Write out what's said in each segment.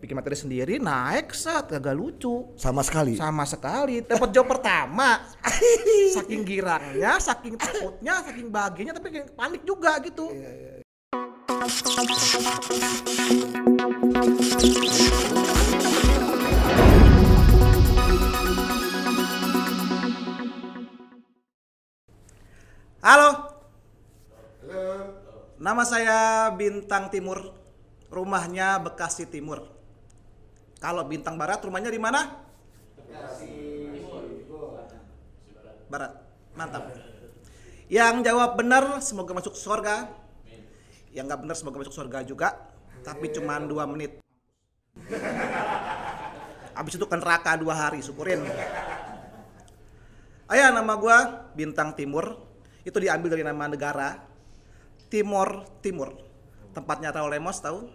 bikin materi sendiri, naik set, kagak lucu. Sama sekali. Sama sekali. Dapat job pertama. Saking girangnya, saking takutnya, saking bahagianya, tapi kayak panik juga gitu. Halo. Nama saya Bintang Timur. Rumahnya Bekasi Timur. Kalau Bintang Barat rumahnya di mana? Bekasi Barat. Mantap. Yang jawab benar semoga masuk surga. Yang nggak benar semoga masuk surga juga. Tapi cuma 2 menit. Abis itu ke neraka 2 hari, syukurin. Nama gua Bintang Timur. Itu diambil dari nama negara. Timor. Tempatnya Raul Lemos, tahu?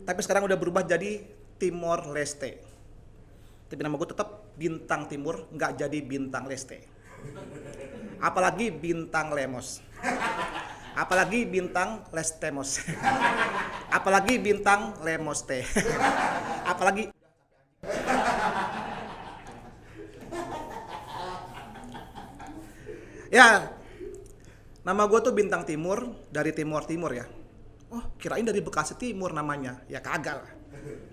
Tapi sekarang udah berubah jadi Timor Leste. Tapi nama gue tetap Bintang Timur, nggak jadi Bintang Leste. Apalagi Bintang Lemos. Apalagi Bintang Lestemos. Apalagi Bintang Lemoste. Apalagi ya, nama gue tuh Bintang Timur, dari Timur ya. Oh, kirain dari Bekasi Timur namanya. Ya kagak lah.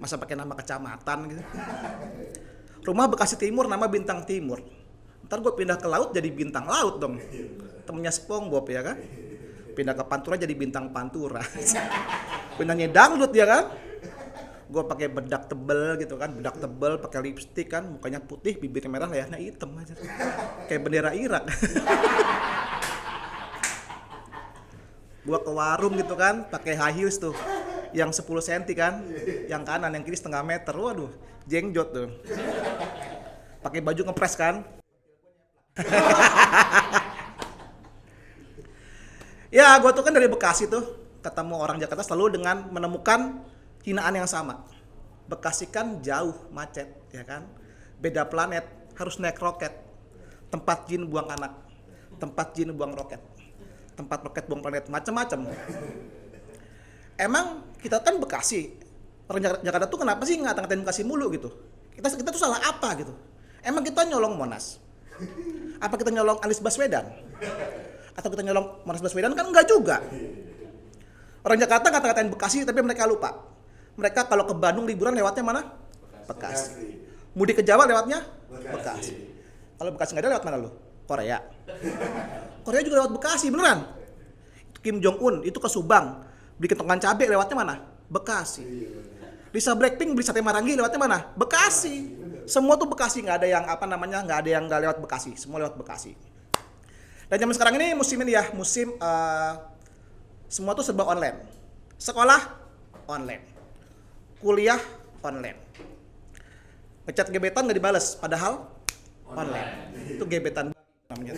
Masa pakai nama kecamatan gitu. Rumah Bekasi Timur, nama Bintang Timur. Ntar gue pindah ke laut jadi Bintang Laut dong. Temennya SpongeBob ya kan. Pindah ke Pantura jadi Bintang Pantura. Pindahnya dangdut ya kan. Gue pakai bedak tebel gitu kan, bedak tebel, pakai lipstik kan, mukanya putih, bibirnya merah, lehernya hitam aja. Kayak bendera Irak. Gua ke warung gitu kan, pakai high heels tuh, yang 10 cm kan, yang kanan, yang kiri setengah meter, waduh, jengjot tuh. Pakai baju ngepres kan. Ya, gua tuh kan dari Bekasi tuh, ketemu orang Jakarta selalu dengan menemukan hinaan yang sama. Bekasi kan jauh, macet, ya kan, beda planet, harus naik roket, tempat jin buang anak, tempat jin buang roket. Tempat roket buang planet, macam-macam. Emang kita kan Bekasi, orang Jakarta tuh kenapa sih ngata-ngatain Bekasi mulu gitu? Kita tuh salah apa gitu? Emang kita nyolong Monas? Apa kita nyolong Anies Baswedan? Atau kita nyolong Monas Baswedan? Kan enggak juga. Orang Jakarta ngata-ngatain Bekasi tapi mereka lupa. Mereka kalau ke Bandung liburan lewatnya mana? Bekasi. Mudik ke Jawa lewatnya? Bekasi. Kalau Bekasi nggak ada lewat mana lu? Korea. Korea juga lewat Bekasi, beneran. Kim Jong Un itu ke Subang, beli kentongan cabai lewatnya mana? Bekasi. Lisa Blackpink beli sate Marangi lewatnya mana? Bekasi. Semua tuh Bekasi, nggak ada yang nggak ada yang nggak lewat Bekasi, semua lewat Bekasi. Dan zaman sekarang ini musim ini ya, semua tuh serba online. Sekolah online, kuliah online. Ngechat gebetan nggak dibales, padahal online. Itu gebetan namanya.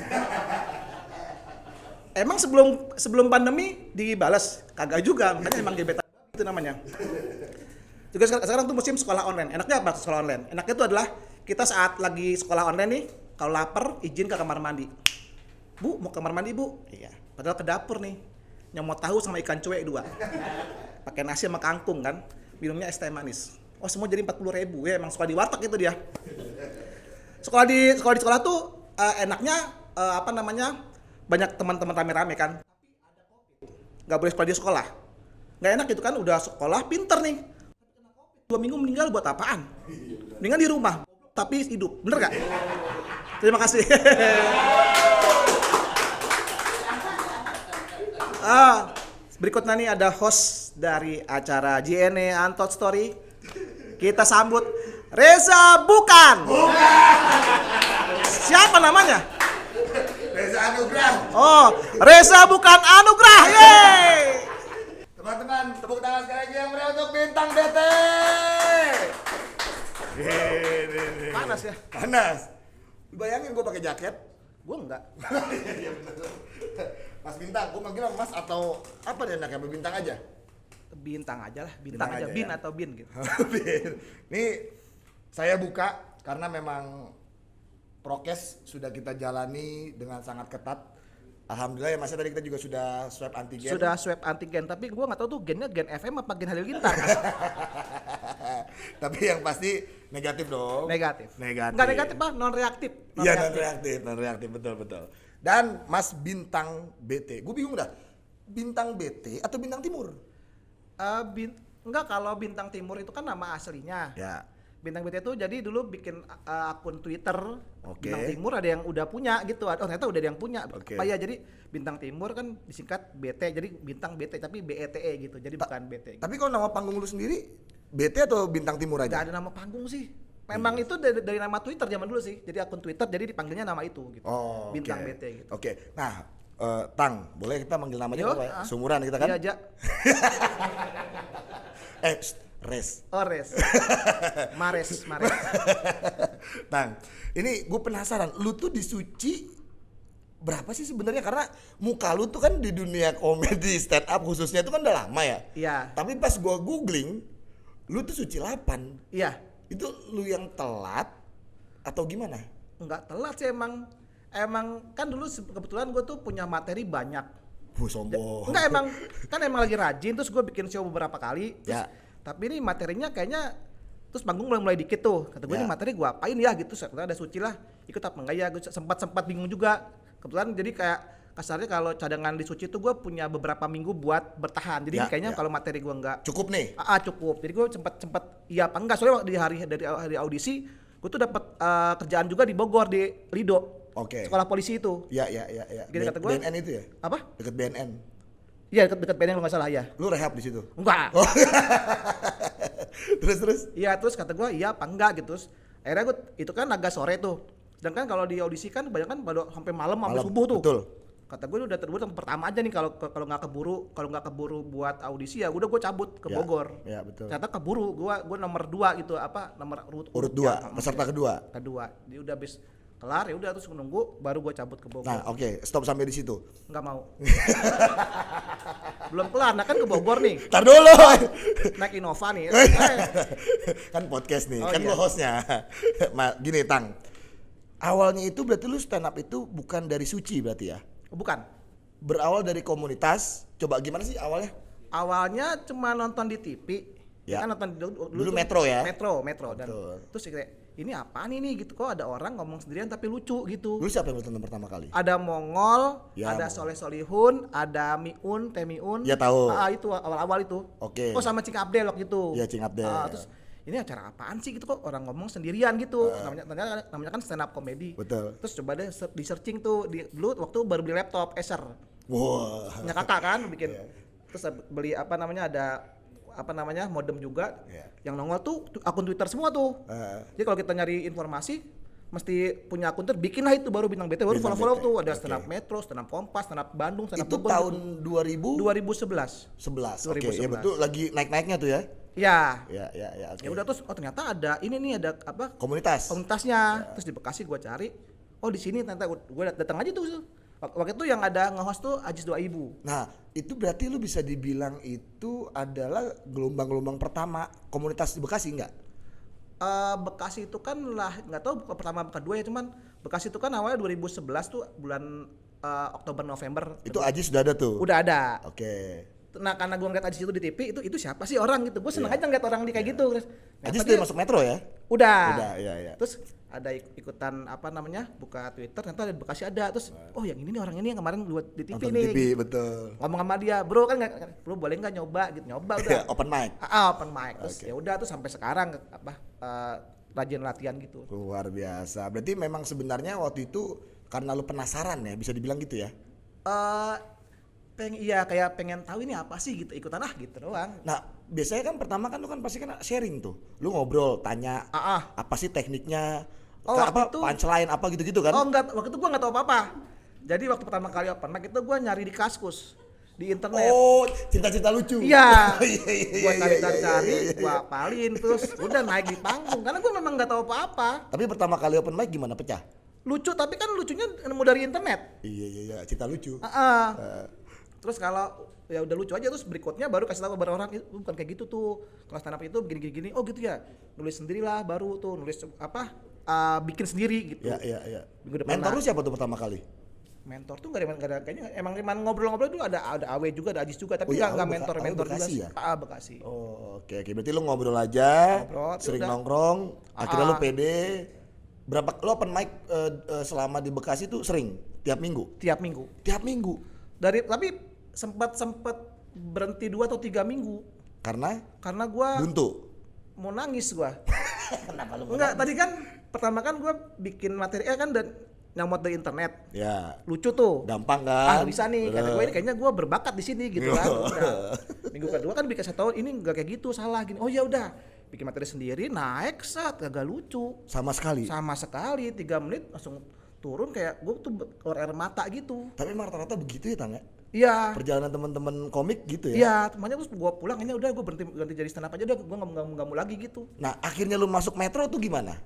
Emang sebelum pandemi dibalas? Kagak juga, makanya emang gebetan itu namanya. Juga sekarang tuh musim sekolah online. Enaknya apa sekolah online? Enaknya itu adalah kita saat lagi sekolah online nih, kalau lapar izin ke kamar mandi. Bu, mau kamar mandi bu? Iya. Padahal ke dapur nih, nyomot tahu sama ikan cuek 2. Pakai nasi sama kangkung kan, minumnya es teh manis. Oh semua jadi 40.000 ya, emang sekolah di warteg itu dia. Sekolah di sekolah tuh enaknya banyak teman-teman rame-rame kan. Nggak boleh sekolah di sekolah. Nggak enak gitu kan, udah sekolah pinter nih. 2 minggu meninggal buat apaan? Mendingan di rumah, tapi hidup. Bener nggak? Terima kasih. Berikutnya nih ada host dari acara JNE Untold Story. Kita sambut Reza Bukan. Siapa namanya? Reza Anugrah. Oh, Reza Bukan Anugrah. Yeay. Teman-teman, tepuk tangan sekali lagi yang meriah untuk Bintang DT. Panas ya? Panas. Bayangin gue pakai jaket. Gue enggak. Mas Bintang, gue manggil Mas atau apa deh enaknya? Bintang aja. Bintang aja lah, bintang aja. Bin ya? atau bin gitu. Bin. Nih saya buka karena memang prokes sudah kita jalani dengan sangat ketat. Alhamdulillah ya Mas, tadi kita juga sudah swab antigen. Sudah swab antigen, tapi gua nggak tahu tuh gennya gen FM apa gen Halilintar. Tapi yang pasti negatif dong. Negatif. Negatif. Enggak negatif, Pak, non reaktif. Iya, non reaktif, betul. Dan Mas Bintang BT, gue bingung dah. Bintang BT atau Bintang Timur? Enggak, kalau Bintang Timur itu kan nama aslinya. Ya. Bintang BT itu jadi dulu bikin akun Twitter. Oke. Bintang Timur ada yang udah punya gitu. Oh, ternyata udah ada yang punya. Oke. Apa ya, jadi Bintang Timur kan disingkat BT, jadi Bintang BT tapi BETE gitu. Jadi bukan BT. Tapi kalau nama panggung lu sendiri BT atau Bintang Timur aja? Gak ada nama panggung sih. Memang itu dari nama Twitter zaman dulu sih. Jadi akun Twitter, jadi dipanggilnya nama itu gitu. Oh, Bintang oke. BT gitu. Oke. Nah, Tang, boleh kita manggil namanya Yo, apa ya? Sumuran kita kan? Iya aja. Res. Oh, Res. Mares. Tang, ini gue penasaran, lu tuh di Suci berapa sih sebenarnya? Karena muka lu tuh kan di dunia komedi stand up khususnya itu kan udah lama ya. Iya. Tapi pas gue googling, lu tuh Suci 8. Iya. Itu lu yang telat atau gimana? Enggak telat sih emang. Emang kan dulu kebetulan gue tuh punya materi banyak. Sombong. Enggak, emang lagi rajin, terus gue bikin show beberapa kali. Terus, Ya. Tapi ini materinya kayaknya terus panggung mulai dikit tuh. Kata gue Ya. ini materi gue apain ya gitu. Setelah ada Suci lah, ikut apa enggak ya? Gue sempat bingung juga. Kebetulan jadi kayak kasarnya kalau cadangan di Suci tuh gue punya beberapa minggu buat bertahan. Jadi Ya, kayaknya ya. kalau materi gue enggak Cukup nih. cukup. Jadi gue sempat iya apa enggak, soalnya di hari audisi gue tuh dapat kerjaan juga di Bogor di Lido. Oke. Sekolah polisi itu. Ya. Gitu kata gua. BNN itu ya? Apa? Deket BNN. Iya, dekat BNN kalau nggak salah ya. Lu rehab di situ? Enggak. Oh. Terus. Iya, terus kata gua iya apa enggak gitu. Terus akhirnya gua itu kan agak sore tuh. Sedangkan kalau di audisi kan kebanyakan pada sampai malam sampai subuh tuh. Betul. Kata gue udah terburu tempat pertama aja nih, kalau nggak keburu buat audisi ya udah gue cabut ke Ya, Bogor. ya, betul. Ternyata keburu, gue nomor 2 gitu, nomor Urut 2, peserta kedua. Dia udah habis kelar ya udah terus menunggu baru gue cabut ke Bogor. Nah, oke, stop sampai di situ. Nggak mau. Belum kelar, nah kan ke Bogor nih. Tar dulu. Naik Innova nih. Kan podcast nih, Oh, kan iya. lu hostnya. Gini, Tang. Awalnya itu berarti lu stand up itu bukan dari Suci berarti ya? Bukan. Berawal dari komunitas. Coba gimana sih awalnya? Awalnya cuma nonton di TV. Ya. Kan nonton dulu Dulu tuh Metro ya? Metro dan Betul. terus kayak ini apaan ini gitu, kok ada orang ngomong sendirian tapi lucu gitu. Dulu siapa yang lu tonton pertama kali? Ada Mongol, Ya, ada Mongol. Soleh Solihun, ada Temiun. Ya, tahu. Itu awal-awal itu. Oke. Oh, sama Cing Abdel waktu itu. Ya, Cing Abdel. Terus ini acara apaan sih gitu, kok orang ngomong sendirian gitu. Namanya kan stand up comedy. Betul. Terus coba deh di searching tuh dulu waktu baru beli laptop Acer. Wah. Punya kakak kan bikin. Iya. Terus beli ada modem juga. Iya. Yang nongol tuh akun Twitter semua tuh. Jadi kalau kita nyari informasi mesti punya akun Twitter, bikinlah itu baru Bintang BT, baru Bintang follow BT. tuh ada Oke. stand up Metro, stand up Kompas, stand up Bandung, stand up Itu Bogor tahun gitu. 2011. 2011. Oke, ya 2011. betul lagi naik-naiknya tuh ya. Ya. Ya, oke. Ya udah terus ternyata ada ini nih, ada Komunitas. komunitasnya. Terus di Bekasi gua cari. Oh, di sini ternyata gua datang aja tuh. Waktu itu yang ada nge-host tuh Ajis 2000. Nah, itu berarti lu bisa dibilang itu adalah gelombang-gelombang pertama komunitas di Bekasi enggak? Bekasi itu kan lah nggak tahu pertama kedua ya, cuman Bekasi itu kan awalnya 2011 tuh bulan Oktober November. Itu Aji sudah ada tuh. Udah ada. Oke. Nah, karena gue ngeliat Ajis itu di TV, itu siapa sih orang gitu. Gue seneng aja ngeliat orang di kayak gitu. Aji sudah masuk Metro ya? Udah, ya. Terus ada ikutan buka Twitter, ternyata di Bekasi ada. Terus oh yang ini nih, orang ini yang kemarin buat di TV Nonton nih. TV, betul. Ngomong sama dia, bro kan bro boleh nggak nyoba gitu. Nyoba udah. Open mic. Open mic. Terus Oke. ya udah tuh sampai sekarang rajin latihan gitu. Luar biasa. Berarti memang sebenarnya waktu itu karena lu penasaran ya, bisa dibilang gitu ya? Kayak pengen tahu ini apa sih gitu, ikutan gitu doang. Nah, biasanya kan pertama kan lu kan pasti kan sharing tuh. Lu ngobrol, tanya apa sih tekniknya? Oh, waktu itu punchline apa gitu-gitu kan? Oh enggak, waktu itu gua nggak tahu apa-apa. Jadi waktu pertama kali open mic itu gua nyari di Kaskus, di internet. Oh, cerita-cerita lucu. Iya. Iya, Gua iya, cari, iya. gua apalin terus udah naik di panggung karena gua memang nggak tahu apa-apa. Tapi pertama kali open mic gimana, pecah? Lucu, tapi kan lucunya nemu dari internet. Iya, cerita lucu. Terus kalau ya udah lucu aja, terus berikutnya baru kasih tahu ke beberapa orang, itu bukan kayak gitu tuh. Kalau stand up itu begini-gini. Oh gitu ya. Nulis sendirilah baru tuh, nulis bikin sendiri gitu. Iya. Minggu depan Mentor lah. lu siapa tuh pertama kali? Mentor tuh nggak ada kayaknya emang cuman ngobrol-ngobrol dulu ada AW juga, ada Ajis juga, tapi Oh iya, nggak AW mentor juga Bekasi sih. ya? Bekasi. Oh, oke. Berarti lu ngobrol aja, Ngobrol, sering udah. nongkrong, akhirnya lu Ah. pede. Berapa lu open mic selama di Bekasi tuh sering? Tiap minggu? Tiap minggu. Tiap minggu. Tapi sempat berhenti 2 atau 3 minggu karena gua Buntu. mau nangis gua. Kenapa lu Enggak, tadi kan pertama kan gua bikin materi kan dan nyamot dari internet. Ya, Lucu tuh. gampang kan? Bisa nih, kata gue ini kayaknya gue berbakat di sini gitu kan. Udah. Minggu kedua kan bikin 1 tahun ini nggak kayak gitu, salah gini. Oh ya udah, bikin materi sendiri, naik kagak lucu. Sama sekali. Sama sekali, 3 menit langsung turun kayak gue tuh keluar air mata gitu. Tapi emang rata-rata begitu ya, Tang ya? Iya. Perjalanan teman-teman komik gitu ya? Iya, temannya terus gue pulang, kayaknya udah gue ganti jadi stand up aja, udah gue nggak mau lagi gitu. Nah, akhirnya lu masuk Metro tuh gimana?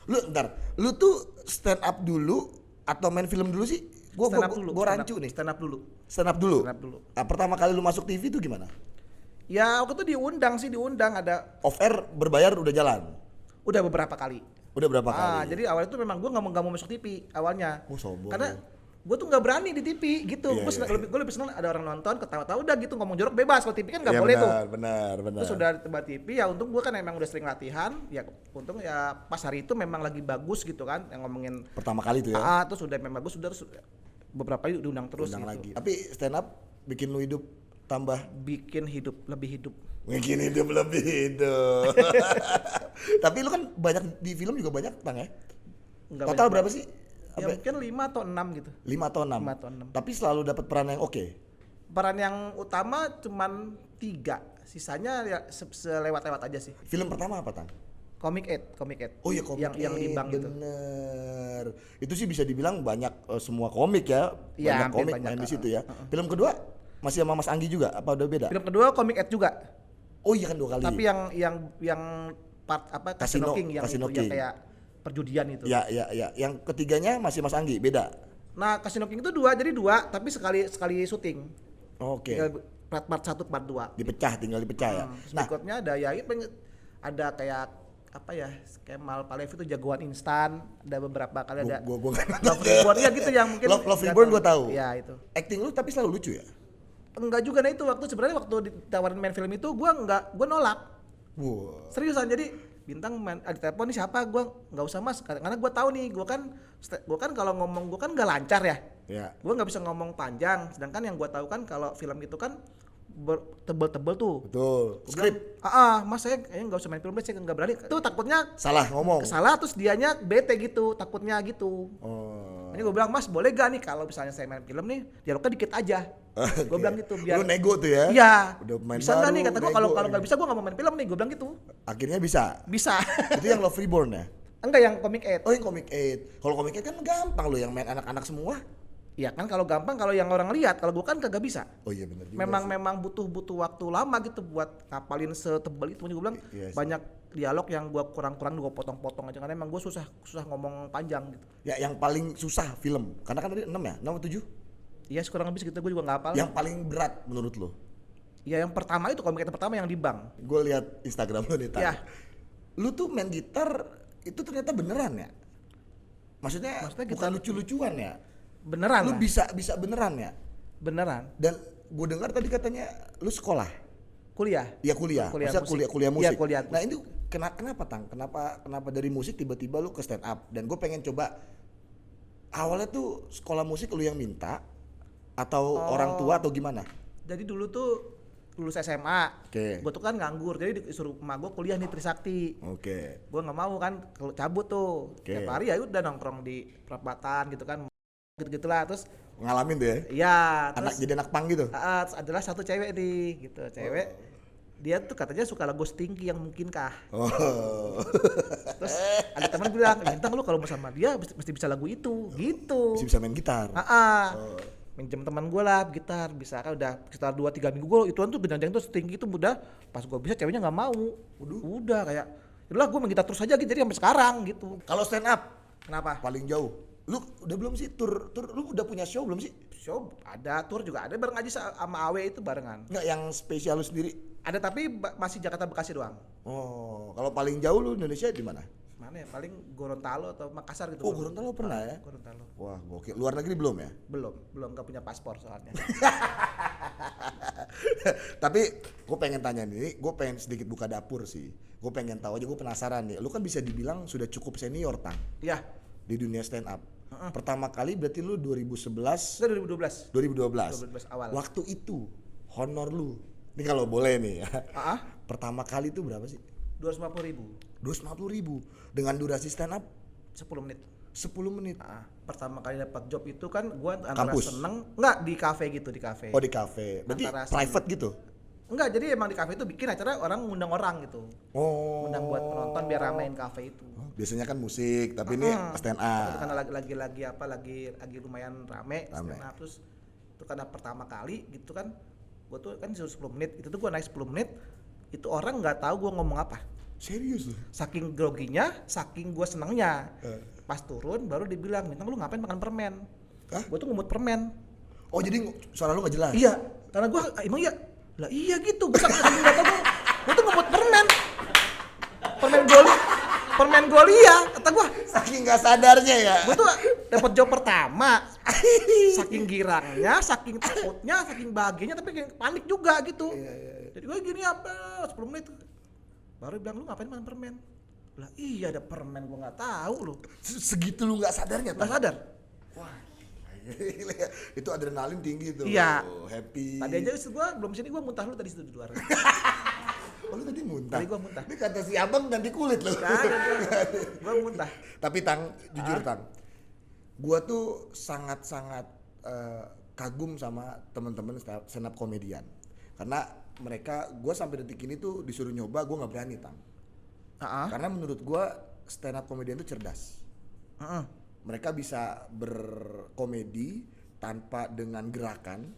Lu tuh stand up dulu atau main film dulu sih? Gua rancu nih. Stand up dulu. Stand up dulu. Stand up dulu. Nah, pertama kali lu masuk TV tuh gimana? Ya waktu itu diundang ada. Off air berbayar udah jalan. Udah beberapa kali. Udah berapa kali? Jadi awalnya tuh memang gue nggak mau masuk TV awalnya. Oh, sombong. Karena gue tuh nggak berani di TV gitu. Iya, Gue lebih senang ada orang nonton ketawa-tawa udah gitu, ngomong jorok bebas. Kalau TV kan nggak Iya, boleh tuh. Benar. Terus udah di tempat TV ya untung gue kan emang udah sering latihan. Ya untung ya pas hari itu memang lagi bagus gitu kan, yang ngomongin. Pertama kali tuh ya. Terus udah memang bagus, terus beberapa kali diundang terus Undang gitu. lagi. Tapi stand up bikin lu hidup tambah. Bikin lebih hidup. Bikin hidup lebih hidup. Tapi lu kan banyak di film juga banyak, Tang ya? Nggak Total banyak. berapa sih? Ya mungkin 5 atau 6 gitu. 5 atau 6? 5 atau 6. Tapi selalu dapat peran yang oke. Peran yang utama cuman 3, sisanya ya selewat-lewat aja sih. Film pertama apa, Tang? Comic 8. Oh iya, komik yang di bank gitu. bener. Itu sih bisa dibilang banyak semua komik ya. Iya, Banyak komik banyak, main di situ ya. Film kedua masih sama Mas Anggi juga apa udah beda? Film kedua Comic 8 juga. Oh iya kan 2 kali. Tapi yang part apa Casino King yang Casino itu King. yang kayak perjudian itu. Ya. Yang ketiganya masih Mas Anggi, beda. Nah, Casino King itu 2, jadi 2 tapi sekali syuting. Oke. Tinggal part 1, part 2. Tinggal dipecah ya. Terus Nah, berikutnya ada kayak apa ya, Kemal Palevi itu jagoan instan, ada beberapa kali ada gua kan Love Reborn ya gitu yang mungkin Love Reborn gua tahu. Iya itu. Acting lu tapi selalu lucu ya? Enggak juga, nah itu sebenarnya waktu ditawarin main film itu gue nolak. Wow. Seriusan, jadi bintang ada telepon nih siapa, gue nggak usah mas, karena gue tahu nih gue kan kalau ngomong gue kan nggak lancar ya. Ya. Gue nggak bisa ngomong panjang, sedangkan yang gue tahu kan kalau film itu kan tebel-tebel tuh. Betul. Gua Skrip. bilang, mas saya kayaknya nggak usah main film, saya nggak berani. Itu takutnya Salah ngomong. salah, terus dianya bete gitu, takutnya gitu. Oh. Ini gue bilang, mas boleh gak nih kalau misalnya saya main film nih dialognya dikit aja. Gue bilang gitu biar. Lu nego tuh ya? Iya. Udah main bisa nggak baru, nih, kata gue nego kalau ya. nggak bisa gue nggak mau main film nih, gue bilang gitu. Akhirnya bisa. Bisa. Itu yang Love Reborn ya? Enggak, yang Comic 8. Oh yang Comic 8. Kalau Comic 8 kan gampang lo, yang main anak-anak semua. Iya kan, kalau gampang kalau yang orang lihat, kalau gue kan kagak bisa. Oh iya benar juga. Memang butuh waktu lama gitu buat ngapalin setebal itu. Gue bilang Iya sih. banyak dialog yang gue kurang-kurang gue potong-potong aja karena emang gue susah ngomong panjang gitu. Ya yang paling susah film. Karena kan tadi 6 ya? 6 atau 7? Iya kurang lebih segitu, gue juga nggak hafal. Yang paling berat menurut lo? Ya yang pertama itu Comic 8 pertama yang di bank. Gue lihat Instagram lo nih Tan. Ya. Lu tuh main gitar itu ternyata beneran ya? Maksudnya Maksudnya bukan gitar- lucu-lucuan ya? Beneran Lu lah. bisa beneran ya? Beneran. Dan gue dengar tadi katanya lu sekolah. Kuliah. Ya kuliah. Kuliah Maksudnya musik. kuliah Iya, musik. kuliah Nah itu kenapa Tang? Kenapa dari musik tiba-tiba lu ke stand up? Dan gue pengen coba, awalnya tuh sekolah musik lu yang minta atau orang tua atau gimana? Jadi dulu tuh lulus SMA, Oke. gue tuh kan nganggur, jadi disuruh emak gue kuliah nih Trisakti. Oke. Gue nggak mau kan, kalau cabut tuh Oke. tiap hari ya udah nongkrong di perapatan gitu kan, gitu-gitulah. Terus Ngalamin tuh ya? ya Anak terus jadi anak pang gitu? terus adalah satu cewek nih gitu, cewek dia tuh katanya suka lagu Stinky yang mungkinkah. Oh. Terus ada teman bilang, Bintang lu kalau mau sama dia mesti bisa lagu itu gitu. Masih bisa main gitar. Minjem teman gue lah gitar, bisa kan udah sekitar 2-3 minggu gue ituan tuh genjang tuh setinggi itu udah pas gue bisa ceweknya nggak mau. Udah kayak udahlah gue main gitar terus aja gitu, jadi sampai sekarang gitu. Kalau stand up Kenapa? paling jauh. Lu udah belum sih tur lu udah punya show belum sih? Show ada, tour juga ada, bareng aja sama Awe itu barengan. Enggak yang spesial lu sendiri. Ada tapi masih Jakarta Bekasi doang. Oh, kalau paling jauh lu Indonesia di mana? Mana mana ya? Paling Gorontalo atau Makassar gitu. Oh, Gorontalo pernah ya? Gorontalo. Wah, gokil. Luar negeri belum ya? Belum nggak punya paspor soalnya. Tapi gue pengen tanya nih, gue pengen sedikit buka dapur sih. Gue pengen tahu aja, gue penasaran nih. Lu kan bisa dibilang sudah cukup senior, Tang, Iya. di dunia stand up. Pertama kali berarti lu 2011, Itu 2012. 2012. 2012 awal. Waktu itu honor lu, ini kalau boleh nih ya. Ah, Pertama kali itu berapa sih? 250.000. 250.000 dengan durasi stand up 10 menit. 10 menit. Pertama kali dapat job itu kan gua antara Kampus? seneng, enggak di kafe gitu, di kafe. Oh, di cafe. Berarti Antara private gitu. Enggak, jadi emang di kafe itu bikin acara orang ngundang orang gitu. Oh. Undang buat penonton biar ramein kafe itu. Biasanya kan musik, tapi ini stand up. Itu karena lagi lumayan rame. Stand up. Terus itu karena pertama kali gitu kan, gua tuh kan disuruh 10 menit. Itu tuh gua naik 10 menit, itu orang nggak tahu gua ngomong apa. Serius lu? Saking groginya, saking gua senangnya. Pas turun baru dibilang, "Bintang lu ngapain makan permen?" Hah? Gua tuh ngumut permen. Oh, jadi suara lu gak jelas? Iya, karena gua emang iya. Lah iya gitu, gua saking nggak tahu gua tuh ngumut permen. Permen Golia, kata gua. Saking gak sadarnya ya? Gue tuh dapat job pertama, saking girangnya, saking takutnya, saking bahagianya, tapi kayak panik juga gitu. Jadi gue gini apa, 10 menit baru bilang, lu ngapain makan permen? Lah iya ada permen, gue nggak tahu loh. Segitu lu gak sadarnya? Nggak sadar. Wah, itu adrenalin tinggi tuh. Iya. Happy. Tadi aja gue belum sini, gue muntah lu tadi situ di luar. Oh, lu tadi muntah? Tadi gua muntah. Ini kata si abang ganti kulit lu. Gue muntah. Tapi Tang, jujur Tang, gua tuh sangat-sangat kagum sama teman-teman stand up komedian. Karena mereka, gua sampai detik ini tuh disuruh nyoba, gua nggak berani, Tang. Karena menurut gua stand up komedian tuh cerdas. Mereka bisa berkomedi tanpa dengan gerakan.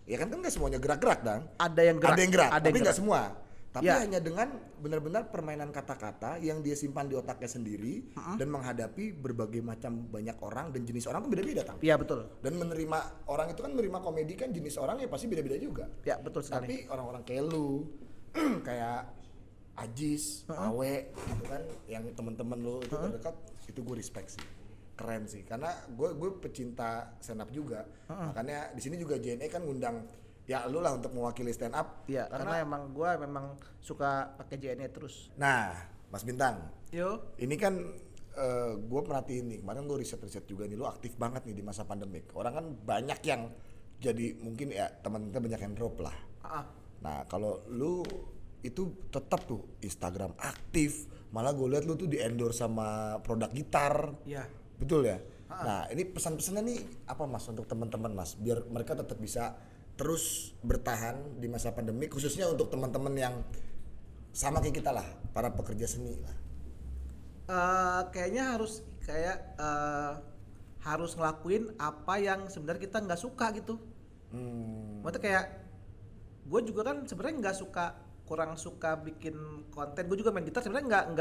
Ya kan nggak semuanya gerak-gerak, Tang. Ada yang gerak. Tapi nggak semua. Tapi Ya. hanya dengan benar-benar permainan kata-kata yang dia simpan di otaknya sendiri dan menghadapi berbagai macam banyak orang dan jenis orang tuh beda-beda, Tang. Iya betul. Dan menerima orang itu kan menerima komedi kan jenis orang ya pasti beda-beda juga. Ya betul sekali. Tapi orang-orang kayak lu, kayak Ajis, Awe gitu kan, yang teman-teman lu itu terdekat, itu gue respect sih. Keren sih, karena gue pecinta stand up juga. Makanya di sini juga JNE kan ngundang ya lu lah untuk mewakili stand up. Iya, karena emang gue suka pakai JNE terus. Nah, Mas Bintang, Yo. ini kan gue perhatiin nih, kemarin gue riset juga nih, lu aktif banget nih di masa pandemik. Orang kan banyak yang jadi mungkin ya teman kita banyak yang drop lah. Nah, kalau lu itu tetap tuh Instagram aktif, malah gue lihat lu tuh di endorse sama produk gitar. Iya. Betul ya? Nah, ini pesan-pesannya nih apa Mas untuk teman-teman Mas, biar mereka tetap bisa terus bertahan di masa pandemi, khususnya untuk teman-teman yang sama kayak kita lah, para pekerja seni lah. Kayaknya harus ngelakuin apa yang sebenarnya kita nggak suka gitu. Maksudnya kayak gue juga kan sebenarnya kurang suka bikin konten. Gue juga main gitar sebenarnya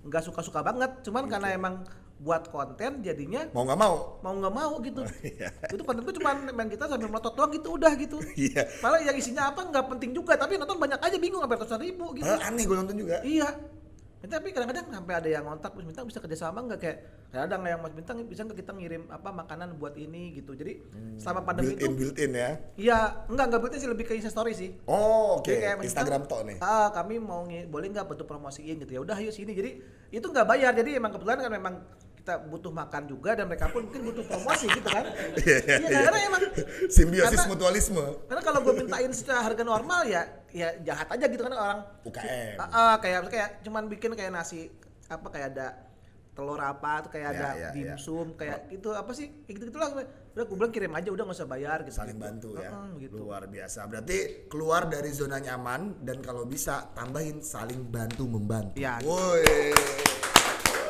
nggak suka banget, cuman karena emang buat konten jadinya mau nggak mau gitu. Itu konten gue cuma main gitar sambil melotot doang gitu, udah gitu. Malah yang isinya apa nggak penting juga, tapi nonton banyak aja, bingung sampai ratusan ribu gitu. Aneh gue nonton juga. Iya. Tapi kadang-kadang sampai ada yang ngontak, Mas Bintang bisa kerjasama nggak, kayak kadang yang Mas Bintang bisa nggak kita ngirim makanan buat ini gitu. Jadi selama pandemi itu built-in ya. iya, enggak built-in sih, lebih ke Instastory sih. Oh, oke. Jadi kayak Mas Instagram Bintang, tok nih. kami mau boleh nggak bantu promosiin gitu, ya udah ayo sini. Jadi itu nggak bayar, jadi emang kebetulan kan memang kita butuh makan juga dan mereka pun mungkin butuh promosi gitu kan. Iya, karena emang simbiosis mutualisme. Karena kalau gue mintain secara harga normal ya jahat aja gitu kan orang. UKM. Kayak cuman bikin kayak nasi kayak ada telur apa tuh, kayak ada dimsum kayak itu apa sih, kayak gitu-gitulah. Udah gue bilang kirim aja, udah nggak usah bayar gitu. Saling bantu ya. Gitu. Luar biasa. Berarti keluar dari zona nyaman dan kalau bisa tambahin saling bantu membantu. Ya. Woi.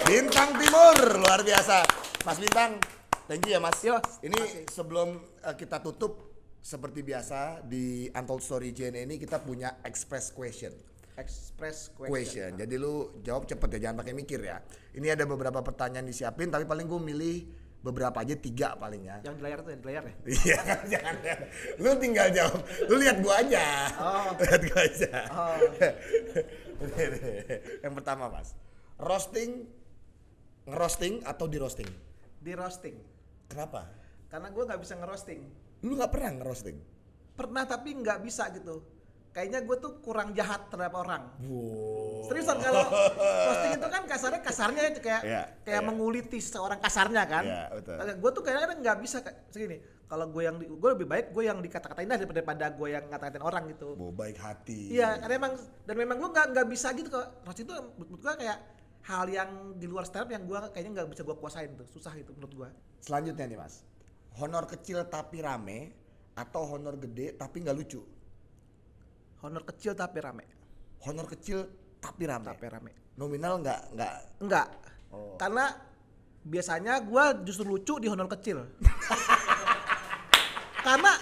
Bintang Timur luar biasa. Mas Bintang, thank you ya Mas. Yo, ini sebelum kita tutup seperti biasa di Untold Story JNE ini kita punya express question. Jadi lu jawab cepet ya, jangan pakai mikir ya. Ini ada beberapa pertanyaan disiapin, tapi paling gue milih beberapa aja, 3 paling ya. Yang di layar tuh, di layar ya? Iya, jangan. Lu tinggal jawab. Lu lihat gua aja. Lihat gua aja. Yang pertama Mas, roasting Ngerosting atau di roasting? Di roasting. Kenapa? Karena gue nggak bisa ngerosting. Lu nggak pernah ngerosting? Pernah tapi nggak bisa gitu. Kayaknya gue tuh kurang jahat terhadap orang. Wow. Seriusan kalau roasting itu kan kasarnya itu kayak Iya, kayak iya. menguliti seseorang kasarnya kan. Iya, betul. Gue tuh kadang-kadang nggak bisa segini. Kalau gue lebih baik gue yang dikata-katain dah daripada gue yang ngata-ngatain orang gitu. Wow, baik hati. Iya, karena memang gue nggak bisa gitu kok. Roasting itu menurut gue kayak hal yang di luar stand up yang gue kayaknya nggak bisa gue kuasain tuh, susah itu menurut gue. Selanjutnya nih Mas, honor kecil tapi rame atau honor gede tapi nggak lucu? Honor kecil tapi rame. Honor kecil tapi rame. Tapi rame. Nominal nggak? Enggak. Oh. Karena biasanya gue justru lucu di honor kecil. Karena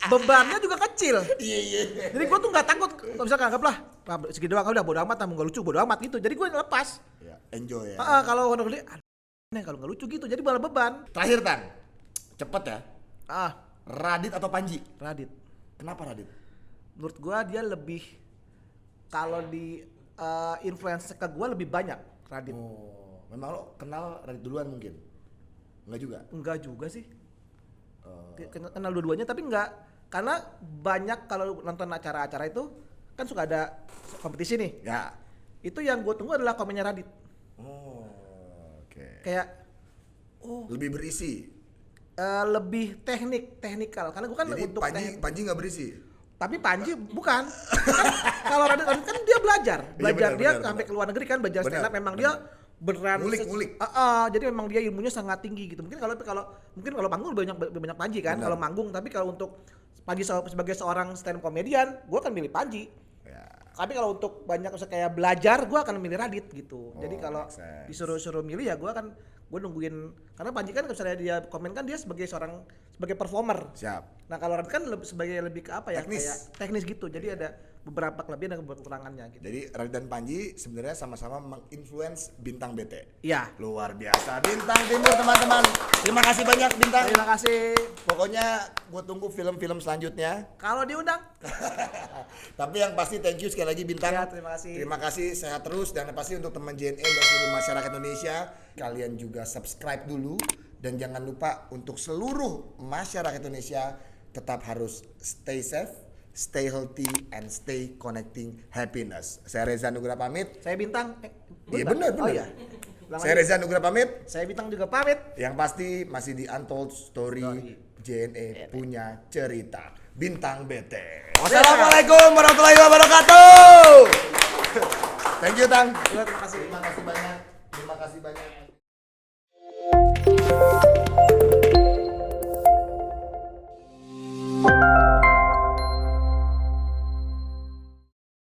bebannya juga kecil. Iya. Jadi gue tuh nggak takut. Kalau misalkan anggaplah segini doang udah bodo amat, nggak lucu bodo amat gitu. Jadi gue lepas. Ya, enjoy ya. Kalau honor gede, aneh kalau nggak lucu gitu. Jadi malah beban. Terakhir Tan, cepet ya. Radit atau Panji? Radit. Kenapa Radit? Menurut gue dia lebih kalau di influence ke gue lebih banyak Radit. Oh, memang lo kenal Radit duluan mungkin? Enggak juga? Enggak juga sih. Kenal dua-duanya tapi enggak, karena banyak kalau nonton acara-acara itu kan suka ada kompetisi nih. Ya. Itu yang gue tunggu adalah komennya Radit. Oh, oke. Kayak Lebih berisi. lebih teknikal karena gue kan Jadi untuk Panji nggak berisi. tapi Panji bukan. Kan, kalau Radit kan dia belajar benar, dia benar, sampai benar. ke luar negeri kan belajar Benar, stand up, memang benar. dia beneran Ngulik. jadi memang dia ilmunya sangat tinggi gitu. Mungkin kalau panggung lebih banyak Panji kan Benar. kalau manggung, tapi kalau untuk Panji sebagai seorang stand up comedian gue akan milih Panji. Ya. Tapi kalau untuk banyak kayak belajar gue akan milih Radit gitu. Jadi Oh, kalau make sense. disuruh milih ya gue nungguin, karena Panji kan misalnya dia komen kan dia sebagai performer. Siap. Nah kalau Radit kan lebih ke apa ya, Teknis. kayak teknis gitu. Jadi ada beberapa kelebihan dan beberapa kekurangannya gitu. Jadi Radit dan Panji sebenarnya sama-sama menginfluence Bintang BT. Iya. Luar biasa. Bintang Timur teman-teman. Terima kasih banyak Bintang. Terima kasih. Pokoknya gue tunggu film-film selanjutnya. Kalau diundang. Tapi yang pasti thank you sekali lagi Bintang. Ya, terima kasih. Terima kasih, sehat terus, dan pasti untuk teman JNE dan seluruh masyarakat Indonesia, kalian juga subscribe dulu dan jangan lupa untuk seluruh masyarakat Indonesia tetap harus stay safe, stay healthy, and stay connecting happiness. Saya Reza Nugraha pamit. Saya Bintang. Iya benar. Oh iya. Saya Reza Nugraha pamit. Saya Bintang juga pamit. Yang pasti masih di Untold Story JNE punya cerita. Bintang BT. Wassalamualaikum warahmatullahi wabarakatuh. Thank you Tang. Terima kasih. Terima kasih banyak.